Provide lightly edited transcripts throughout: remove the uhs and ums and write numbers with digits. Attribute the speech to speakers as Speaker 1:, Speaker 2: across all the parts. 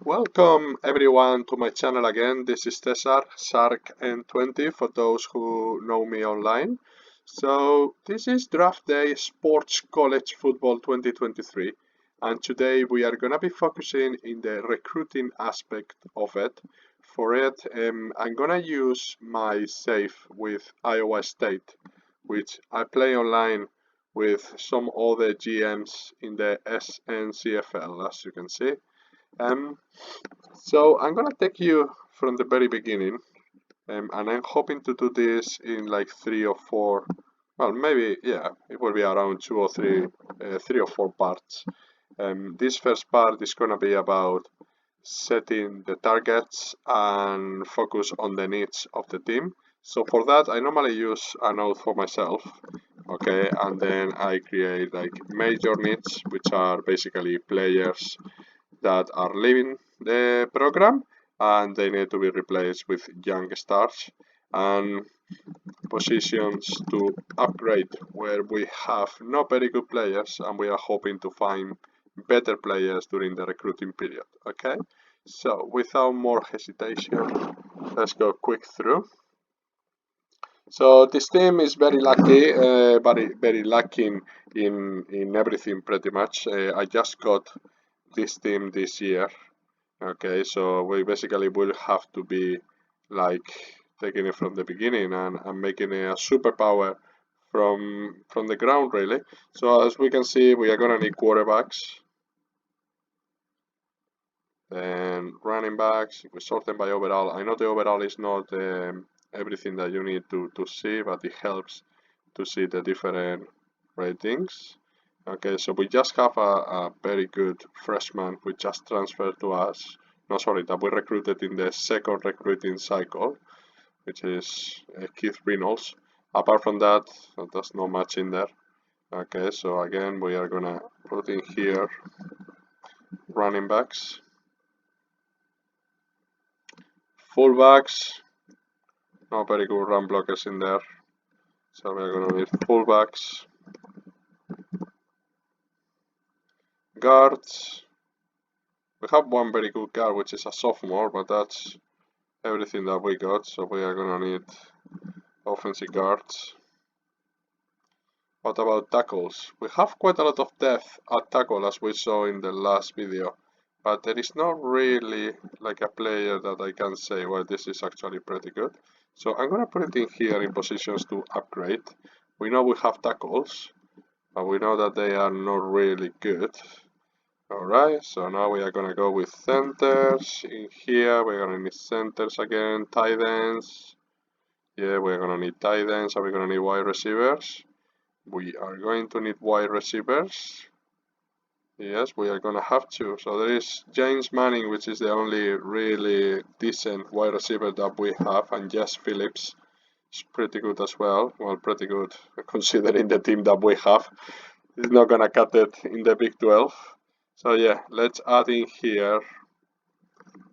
Speaker 1: Welcome everyone to my channel again. This is Cesar, DDSCF23 for those who know me online. So this is Draft Day Sports College Football 2023, and today we are gonna be focusing in the recruiting aspect of it. For it, I'm gonna use my save with Iowa State, which I play online with some other GMs in the SNCFL, as you can see. So I'm gonna take you from the very beginning, and I'm hoping to do this in like 3 or 4, well, maybe, yeah, it will be around 3 or 4 parts. This first part is gonna be about setting the targets and focus on the needs of the team. So for that, I normally use a node for myself, okay, and then I create like major needs, which are basically players that are leaving the program and they need to be replaced with young stars, and positions to upgrade where we have not very good players and we are hoping to find better players during the recruiting period. Okay, so without more hesitation, let's go quick through. So this team is very lucky, very lacking in everything pretty much. I just got this team this year. Okay, so we basically will have to be like taking it from the beginning and making it a superpower from the ground, really. So as we can see, we are gonna need quarterbacks and running backs. We sort them by overall. I know the overall is not everything that you need to see, but it helps to see the different ratings. Okay, so we just have a very good freshman who just transferred to us. No, sorry, that we recruited in the second recruiting cycle, which is Keith Reynolds. Apart from that, there's not much in there. Okay, so again, we are gonna put in here running backs. Fullbacks, not very good run blockers in there. So we're gonna need fullbacks. Guards. We have one very good guard, which is a sophomore, but that's everything that we got, so we are gonna need offensive guards. What about tackles? We have quite a lot of depth at tackle, as we saw in the last video, but there is not really like a player that I can say, well, this is actually pretty good. So I'm gonna put it in here in positions to upgrade. We know we have tackles, but we know that they are not really good. Alright, so now we are gonna go with centers. In here we're gonna need centers again, tight ends. Yeah, we're gonna need tight ends, and we're gonna need wide receivers. We are going to need wide receivers. Yes, we are gonna have to. So there is James Manning, which is the only really decent wide receiver that we have, and Jess Phillips is pretty good as well. Well, pretty good considering the team that we have. He's not gonna cut it in the Big 12. So yeah, let's add in here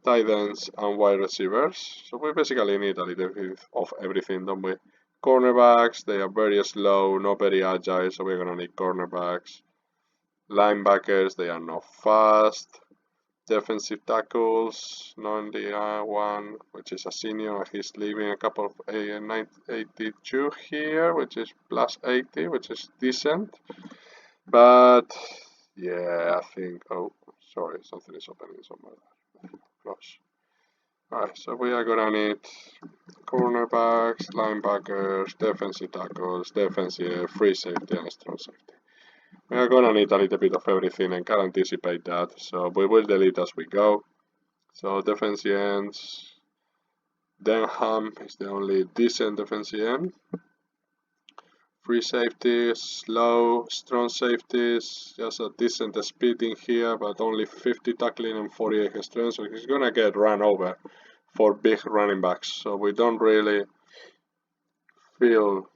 Speaker 1: tight ends and wide receivers. So we basically need a little bit of everything, don't we? Cornerbacks, they are very slow, not very agile, so we're gonna need cornerbacks. Linebackers, they are not fast. Defensive tackles, only one, which is a senior, he's leaving a couple of 82 here, which is plus 80, which is decent. But yeah, I think, oh, sorry, something is opening somewhere. Close. Alright, so we are gonna need cornerbacks, linebackers, defensive tackles, defensive, free safety, and strong safety. We are gonna need a little bit of everything and can anticipate that, so we will delete as we go. So defensive ends, Denham is the only decent defensive end. Free safeties, slow, strong safeties, just a decent speed in here, but only 50 tackling and 48 strength, so he's gonna get run over for big running backs. So we don't really feel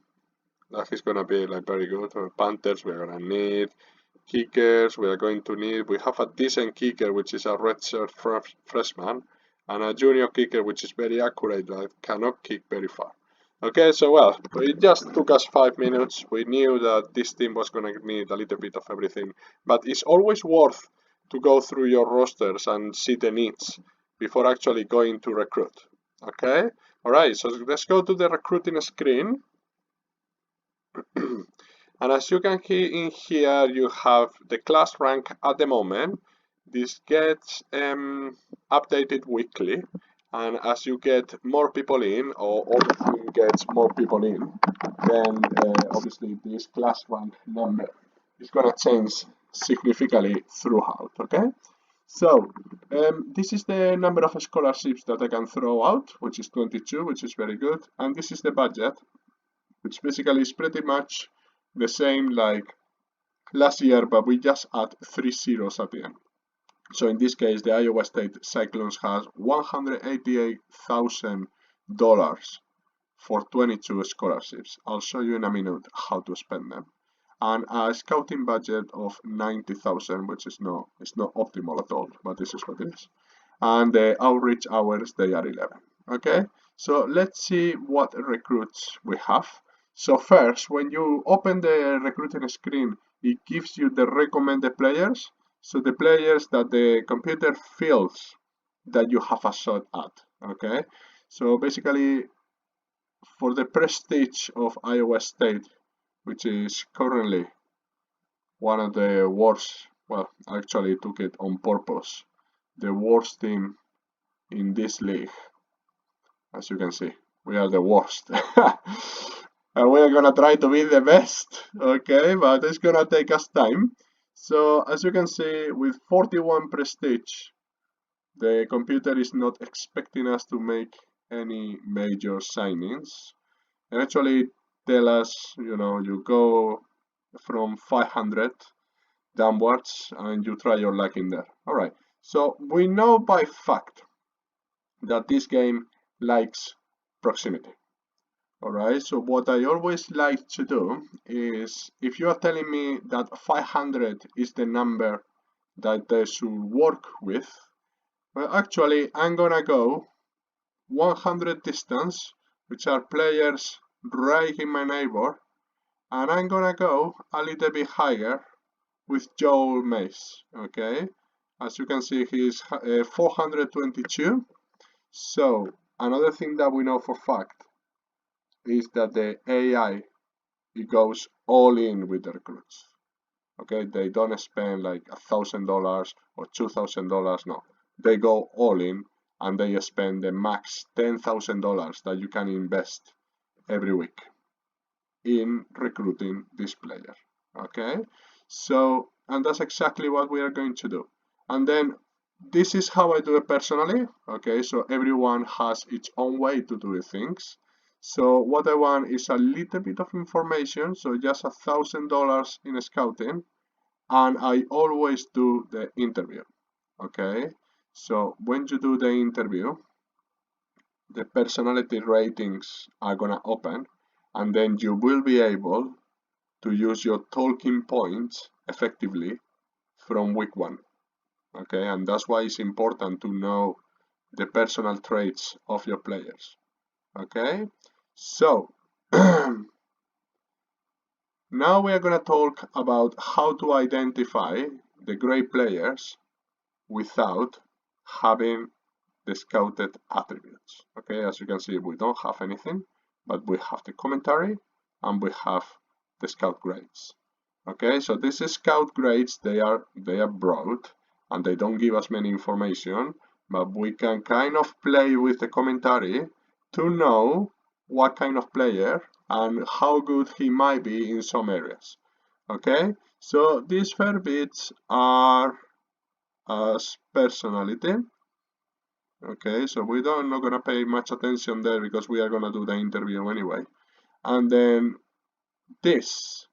Speaker 1: that he's gonna be like very good. For Panthers, we're gonna need kickers. We are going to need. We have a decent kicker, which is a redshirt freshman, and a junior kicker, which is very accurate, but cannot kick very far. Okay, so well, it just took us 5 minutes. We knew that this team was going to need a little bit of everything, but it's always worth to go through your rosters and see the needs before actually going to recruit. Okay? Alright, so let's go to the recruiting screen. And as you can see in here, you have the class rank at the moment. This gets updated weekly, and as you get more people in, or the team gets more people in, then obviously this class rank number is going to change significantly throughout. Okay, so this is the number of scholarships that I can throw out, which is 22, which is very good, and this is the budget, which basically is pretty much the same like last year, but we just add 3 zeros at the end. So in this case, the Iowa State Cyclones has $188,000 for 22 scholarships. I'll show you in a minute how to spend them. And a scouting budget of 90,000, which is not optimal at all, but this is what it is. And the outreach hours, they are 11. Okay, so let's see what recruits we have. So first, when you open the recruiting screen, it gives you the recommended players. So the players that the computer feels that you have a shot at. Okay, so basically for the prestige of Iowa State, which is currently one of the worst, well, actually took it on purpose, the worst team in this league. As you can see, we are the worst. And we are gonna try to be the best, okay, but it's gonna take us time. So as you can see, with 41 prestige, the computer is not expecting us to make any major signings. And actually tell us, you go from 500 downwards and you try your luck in there. All right, so we know by fact that this game likes proximity. Alright, so what I always like to do is, if you are telling me that 500 is the number that they should work with, well, actually I'm gonna go 100 distance, which are players right in my neighbor, and I'm gonna go a little bit higher with Joel Mace. Okay, as you can see, he's 422. So another thing that we know for fact is that the AI, it goes all in with the recruits. Okay, they don't spend like $1,000 or $2,000. No, they go all in and they spend the max $10,000 that you can invest every week in recruiting this player. Okay, so and that's exactly what we are going to do. And then this is how I do it personally. Okay, so everyone has its own way to do things. So what I want is a little bit of information, so just $1,000 in scouting, and I always do the interview. Okay, so when you do the interview, the personality ratings are gonna open, and then you will be able to use your talking points effectively from week 1. Okay, and that's why it's important to know the personal traits of your players. Okay, so now we are going to talk about how to identify the great players without having the scouted attributes. Okay, as you can see, we don't have anything, but we have the commentary and we have the scout grades. Okay, so these scout grades, they are broad and they don't give us many information, but we can kind of play with the commentary to know what kind of player and how good he might be in some areas. Okay, so these fair bits are as personality. Okay, so we don't not gonna pay much attention there because we are gonna do the interview anyway. And then this,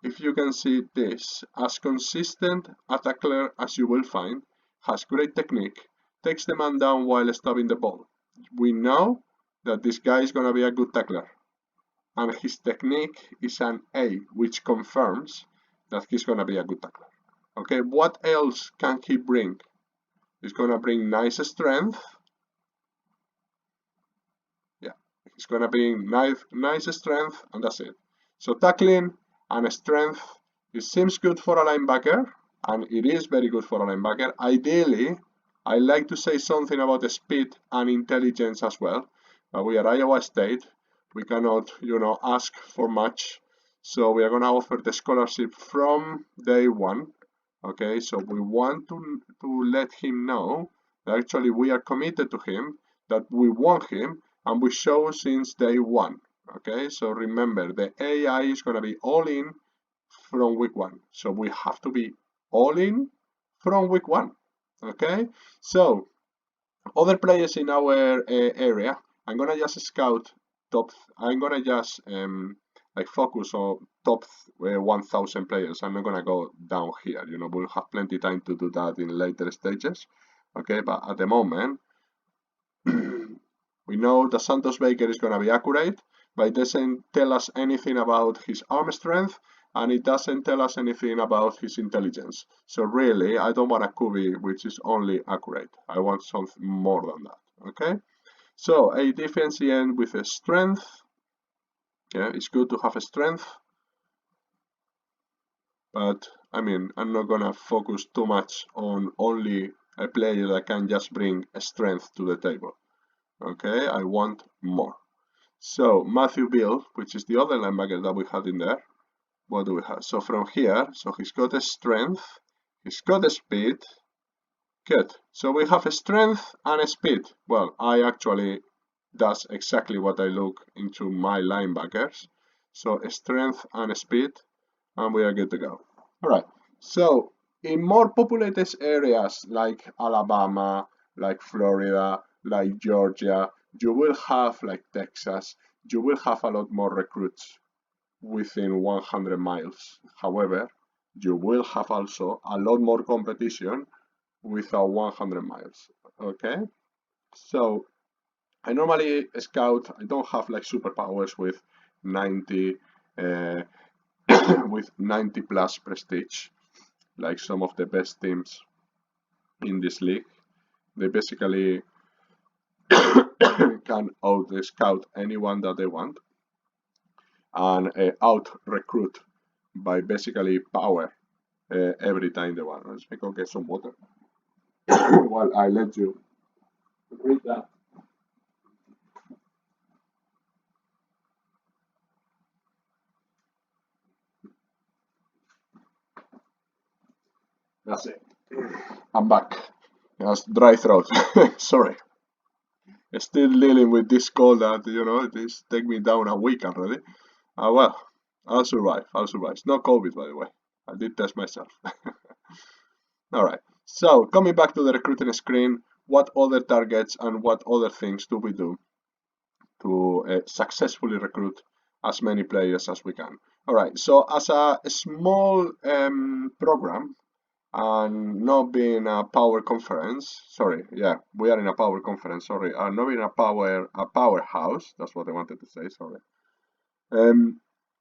Speaker 1: if you can see this, as consistent a tackler as you will find, has great technique, takes the man down while stopping the ball. We know that this guy is gonna be a good tackler, and his technique is an A, which confirms that he's gonna be a good tackler. Okay, what else can he bring? He's gonna bring nice strength. Yeah, he's gonna bring nice strength, and that's it. So tackling and strength, it seems good for a linebacker. and it is very good for a linebacker. Ideally, I like to say something about the speed and intelligence as well, but we are Iowa State. We cannot, ask for much. So we are going to offer the scholarship from day one. Okay, so we want to let him know that actually we are committed to him, that we want him, and we show since day one. Okay, so remember, the AI is going to be all in from week one. So we have to be all in from week one. Okay, so other players in our area, I'm gonna just scout top. I'm gonna just like focus on top 1,000 players. I'm not gonna go down here. We'll have plenty time to do that in later stages. Okay, but at the moment, we know that Santos Baker is gonna be accurate, but it doesn't tell us anything about his arm strength, and it doesn't tell us anything about his intelligence. So really, I don't want a QB which is only accurate. I want something more than that. Okay. So a defensive end with a strength. Yeah, it's good to have a strength, but I mean, I'm not gonna focus too much on only a player that can just bring a strength to the table. Okay, I want more. So Matthew Bill, which is the other linebacker that we had in there, what do we have? So from here, so he's got a strength, he's got a speed. Good. So we have a strength and a speed. Well, I actually does exactly what I look into my linebackers. So a strength and a speed, and we are good to go. All right. So in more populated areas like Alabama, like Florida, like Georgia, you will have, like Texas, you will have a lot more recruits within 100 miles. However, you will have also a lot more competition without 100 miles. Okay, so I normally scout. I don't have like superpowers with 90 uh, with 90 plus prestige, like some of the best teams in this league. They basically can out scout anyone that they want and out recruit by basically power every time they want. Let's go get some water while I let you read that. That's it. I'm back. Just dry throat. Sorry. Still dealing with this cold that, this take me down a week already. Well, I'll survive. I'll survive. It's not COVID, by the way. I did test myself. Alright. So, coming back to the recruiting screen, what other targets and what other things do we do to successfully recruit as many players as we can? Alright, so as a small program, and not being a power conference, sorry, yeah, we are in a power conference, sorry, and not being a powerhouse, that's what I wanted to say, sorry.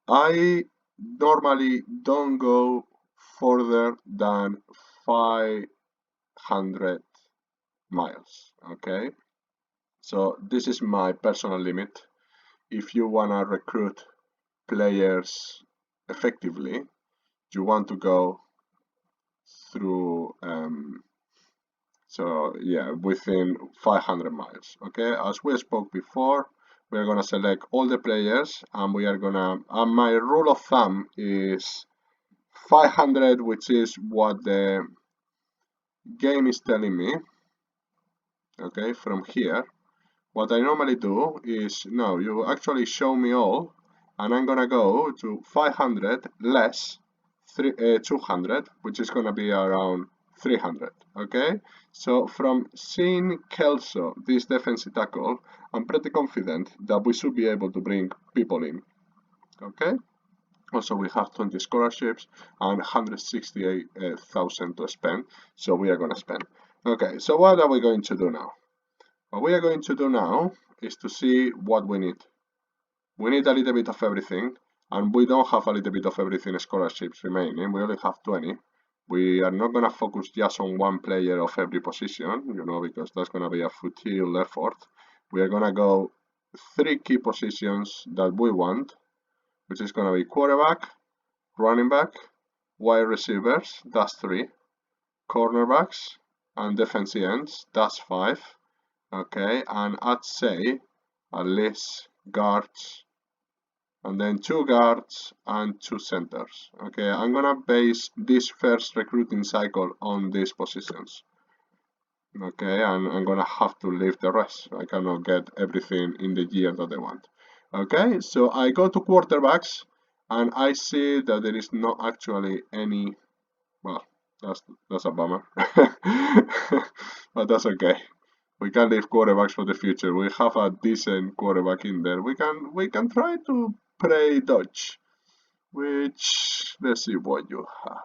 Speaker 1: I normally don't go further than 500 miles, okay? So this is my personal limit. If you wanna recruit players effectively, you want to go through so yeah, within 500 miles. Okay, as we spoke before, we are gonna select all the players, and we are gonna. And my rule of thumb is 500, which is what the game is telling me. Okay, from here, what I normally do is no, you actually show me all, and I'm gonna go to 500 less 200, which is gonna be around 300. Okay, so from seeing Kelso, this defensive tackle, I'm pretty confident that we should be able to bring people in. Okay, also we have 20 scholarships and 168,000 to spend, so we are gonna spend. Okay, so what are we going to do now? What we are going to do now is to see what we need. We need a little bit of everything, and we don't have a little bit of everything scholarships remaining. We only have 20. We are not going to focus just on one player of every position, because that's going to be a futile effort. We are going to go 3 key positions that we want, which is going to be quarterback, running back, wide receivers, that's 3, cornerbacks and defensive ends, that's 5, okay, and I'd say at least guards, and then 2 guards and 2 centers. Okay, I'm gonna base this first recruiting cycle on these positions. Okay, and I'm gonna have to leave the rest. I cannot get everything in the year that I want. Okay, so I go to quarterbacks and I see that there is not actually any. Well, that's a bummer. But that's okay. We can leave quarterbacks for the future. We have a decent quarterback in there. We can try to play dodge. Which, let's see what you have.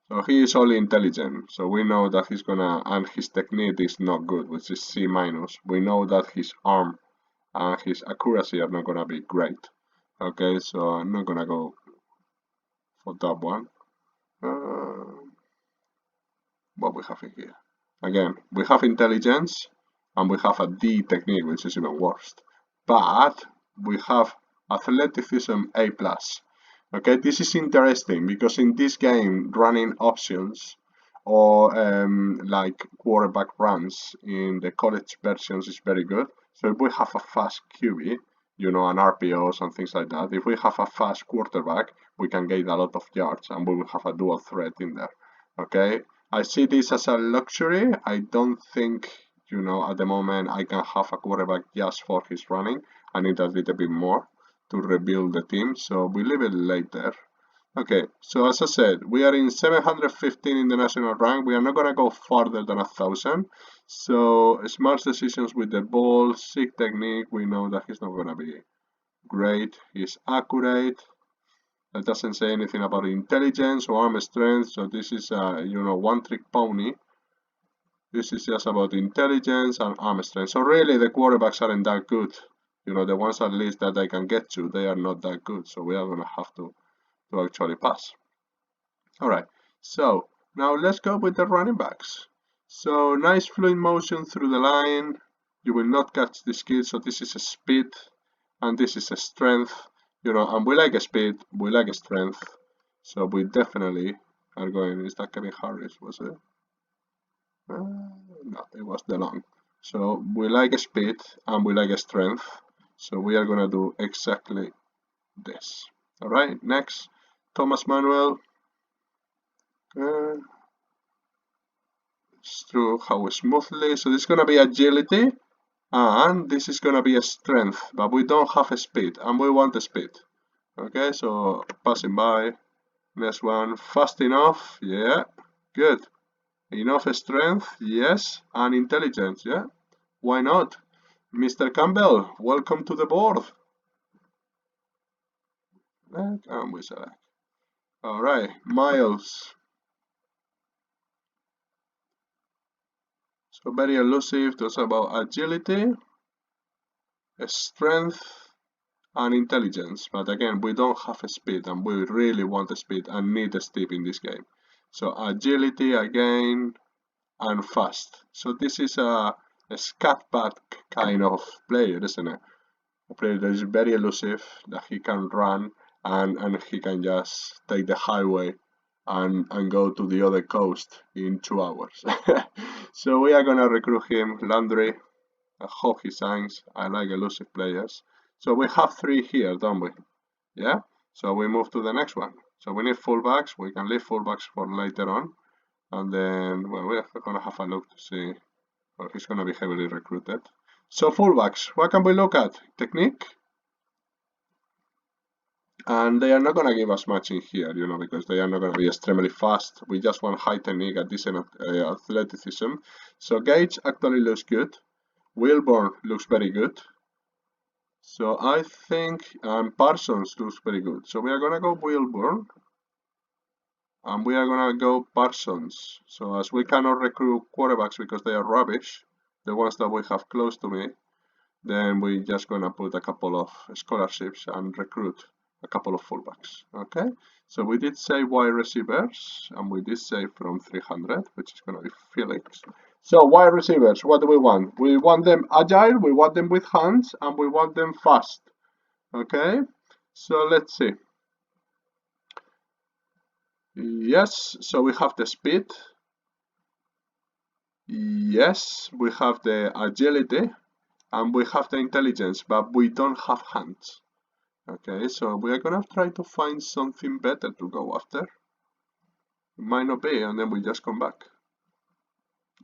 Speaker 1: So he is only intelligent, so we know that he's gonna, and his technique is not good, which is C-. We know that his arm and his accuracy are not gonna be great. Okay, so I'm not gonna go for that one. What we have in here? Again, we have intelligence and we have a D technique, which is even worse. But we have athleticism A+. Okay, this is interesting because in this game, running options or like quarterback runs in the college versions is very good. So if we have a fast QB, you know, an RPOs and things like that, if we have a fast quarterback, we can gain a lot of yards and we will have a dual threat in there. Okay, I see this as a luxury. I don't think, you know, at the moment I can have a quarterback just for his running. I need a little bit more to rebuild the team, so we leave it later. Okay, so as I said, we are in 715 in the national rank. We are not going to go farther than 1,000. So smart decisions with the ball, sick technique, we know that he's not going to be great. He's accurate. That doesn't say anything about intelligence or arm strength. So this is a, you know, one-trick pony. This is just about intelligence and arm strength. So really the quarterbacks aren't that good. You know, the ones at least that I can get to, they are not that good. So we are going to have to actually pass. All right, so now let's go with the running backs. So nice fluid motion through the line. You will not catch this kid. So this is a speed and this is a strength. You know, and we like a speed, we like a strength. So we definitely are going. Is that Kevin Harris? Was it? No, it was DeLong. So we like a speed and we like a strength. So we are gonna do exactly this. All right, next, Thomas Manuel. It's through how smoothly. So this is gonna be agility, and this is gonna be a strength, but we don't have a speed, and we want the speed. Okay, so passing by. Next one, fast enough. Yeah, good. Enough strength, yes, and intelligence, yeah. Why not? Mr. Campbell, welcome to the board. And we select. All right, Miles. So very elusive, talks about agility, strength, and intelligence. But again, we don't have a speed, and we really want a speed and need a speed in this game. So agility again, and fast. So this is a scat back kind of player, isn't it? A player that is very elusive, that he can run and he can just take the highway and go to the other coast in 2 hours. So we are gonna recruit him, Landry. I hope he signs. I like elusive players. So we have 3 here, don't we? Yeah? So we move to the next one. So we need fullbacks. We can leave fullbacks for later on. And then, well, we're gonna have a look to see. Well, he's gonna be heavily recruited. So fullbacks, what can we look at? Technique. And they are not going to give us much in here, you know, because they are not going to be extremely fast. We just want high technique and decent athleticism. So Gage actually looks good. Wilborn looks very good. So I think Parsons looks very good. So we are going to go Wilborn. And we are going to go Parsons. So as we cannot recruit quarterbacks because they are rubbish, the ones that we have close to me, then we're just going to put a couple of scholarships and recruit a couple of fullbacks. Okay, so we did say wide receivers, and we did say from 300, which is going to be Felix. So wide receivers, what do we want? We want them agile, we want them with hands, and we want them fast. Okay, so let's see. Yes, so we have the speed. Yes, we have the agility and we have the intelligence, but we don't have hands. Okay, so we are gonna try to find something better to go after. It might not be, and then we just come back.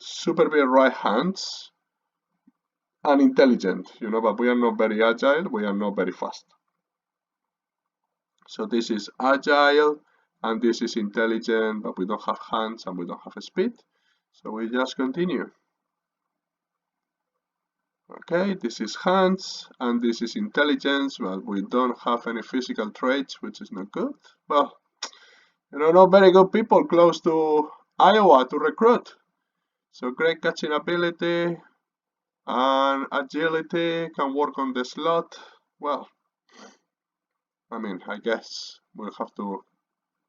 Speaker 1: Super big right hands and intelligent, but we are not very agile, we are not very fast. So this is agile and this is intelligent, but we don't have hands and we don't have speed. So we just continue. Okay, this is hands and this is intelligence, but we don't have any physical traits, which is not good. Well, not very good people close to Iowa to recruit. So great catching ability and agility, can work on the slot. Well, I guess we'll have to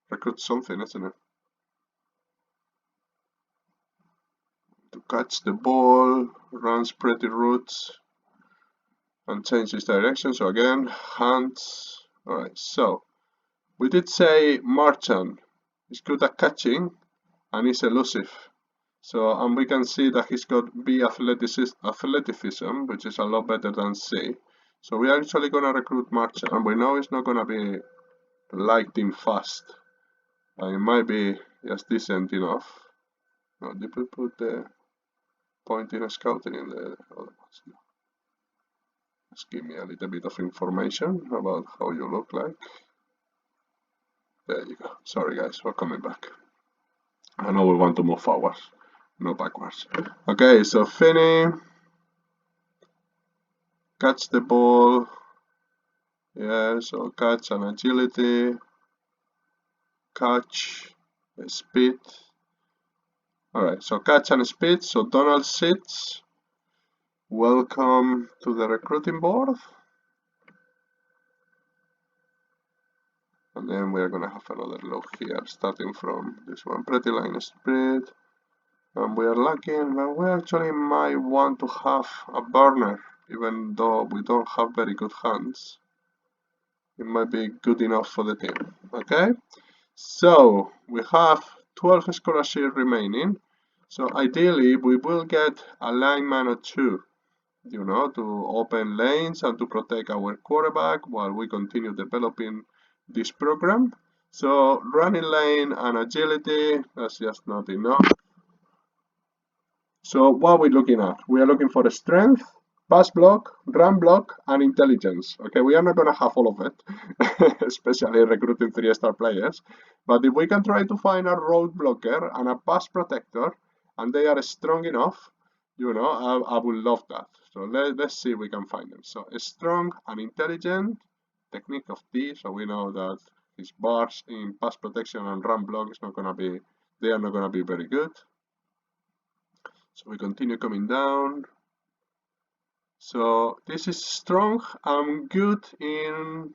Speaker 1: recruit something, isn't it? To catch the ball, runs pretty routes, and changes direction. So again, hands. Alright, so we did say Marchand is good at catching and is elusive. So, and we can see that he's got B athleticism, which is a lot better than C. So we're actually gonna recruit Marchand, and we know he's not gonna be lightning fast. It might be just decent enough. No, did we put the point in scouting in the other ones? No. Just give me a little bit of information about how you look like. There you go. Sorry guys, we're coming back. I know we want to move forward, not backwards. Okay, so Finney, catch the ball. Yeah, so catch and agility, catch, speed. Alright, so catch and speed. So Donald sits. Welcome to the recruiting board. And then we're gonna have another look here, starting from this one, pretty line spread. And we are lacking, but we actually might want to have a burner, even though we don't have very good hands. It might be good enough for the team. Okay, so we have 12 scholarships remaining. So ideally we will get a lineman or two, to open lanes and to protect our quarterback while we continue developing this program. So running lane and agility, that's just not enough. So what are we looking at? We are looking for the strength, pass block, run block, and intelligence. Okay, we are not going to have all of it, especially recruiting 3-star players. But if we can try to find a road blocker and a pass protector, and they are strong enough, I would love that. So let's see if we can find them. So strong and intelligent, technique of D. So we know that his bars in pass protection and run block is not going to be, they are not going to be very good. So we continue coming down. So this is strong and good in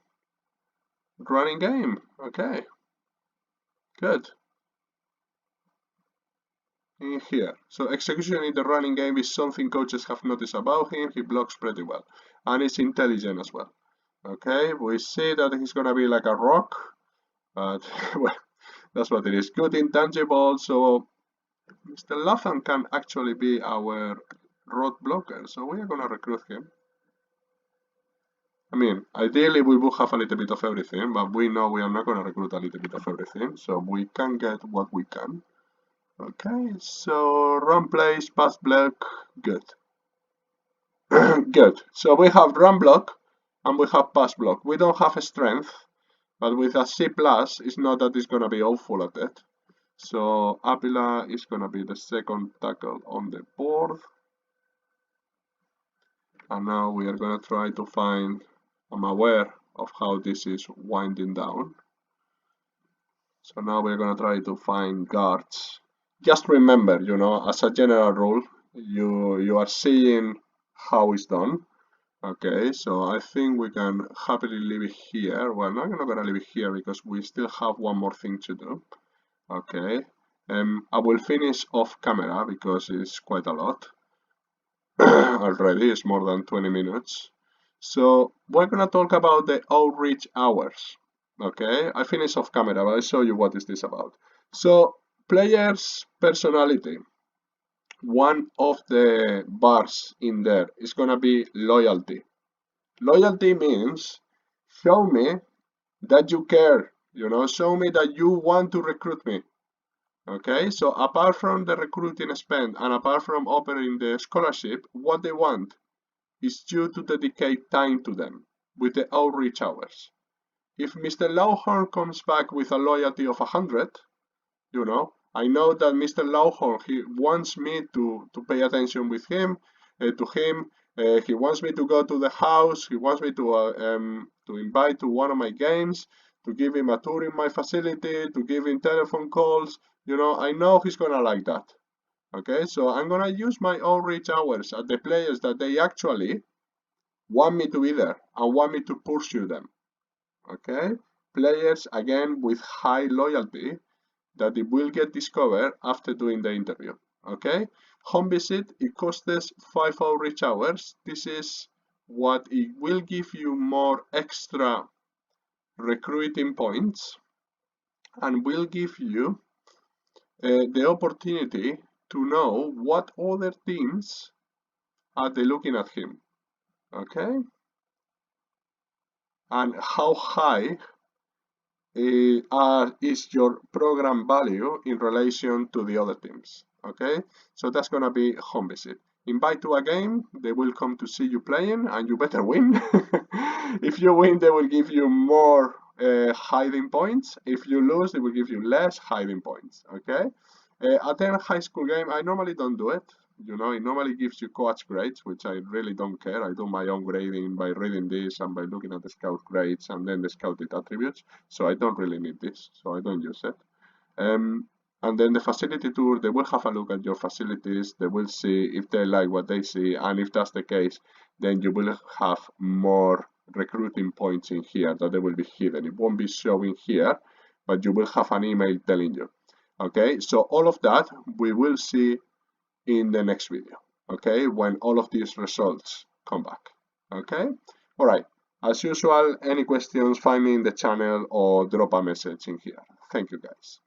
Speaker 1: running game. Okay, good. In here. So execution in the running game is something coaches have noticed about him. He blocks pretty well. And he's intelligent as well. Okay, we see that he's gonna be like a rock. But well, that's what it is. Good intangible. So Mr. Latham can actually be our road blocker. So we are gonna recruit him. Ideally we will have a little bit of everything, but we know we are not going to recruit a little bit of everything, so we can get what we can. Okay, so run plays, pass block, good. Good. So we have run block and we have pass block. We don't have strength, but with a C+, it's not that it's going to be awful at it. So Avila is going to be the second tackle on the board. And now we are going to try to find, I'm aware of how this is winding down. So now we're going to try to find guards. Just remember, as a general rule, you are seeing how it's done. Okay, so I think we can happily leave it here. Well, I'm not going to leave it here because we still have one more thing to do. Okay, I will finish off camera because it's quite a lot. Already, it's more than 20 minutes. So we're going to talk about the outreach hours. Okay, I finished off camera, but I'll show you what is this about. So, player's personality. One of the bars in there is gonna be loyalty. Loyalty means show me that you care, show me that you want to recruit me. Okay, so apart from the recruiting spend and apart from offering the scholarship, what they want is you to dedicate time to them with the outreach hours. If Mr. Lawhorn comes back with a loyalty of 100, I know that Mr. Lawhorn, he wants me to pay attention with him, to him. He wants me to go to the house. He wants me to invite to one of my games, to give him a tour in my facility, to give him telephone calls. I know he's gonna like that. Okay, so I'm gonna use my outreach hours at the players that they actually want me to be there and want me to pursue them. Okay, players again with high loyalty that it will get discovered after doing the interview. Okay, home visit, it costs us 5 outreach hours. This is what it will give you more extra recruiting points and will give you the opportunity to know what other teams are they looking at him. Okay, and how high is your program value in relation to the other teams. Okay, so that's gonna be home visit. Invite to a game, they will come to see you playing, and you better win. If you win, they will give you more hiding points. If you lose, they will give you less hiding points. Okay, attend a high school game. I normally don't do it. It normally gives you coach grades, which I really don't care. I do my own grading by reading this and by looking at the scout grades and then the scouted attributes. So I don't really need this, so I don't use it. And then the facility tour, they will have a look at your facilities. They will see if they like what they see, and if that's the case, then you will have more recruiting points in here that they will be hidden. It won't be showing here, but you will have an email telling you. Okay, so all of that we will see in the next video, okay, when all of these results come back. Okay, all right, as usual, any questions, find me in the channel or drop a message in here. Thank you guys.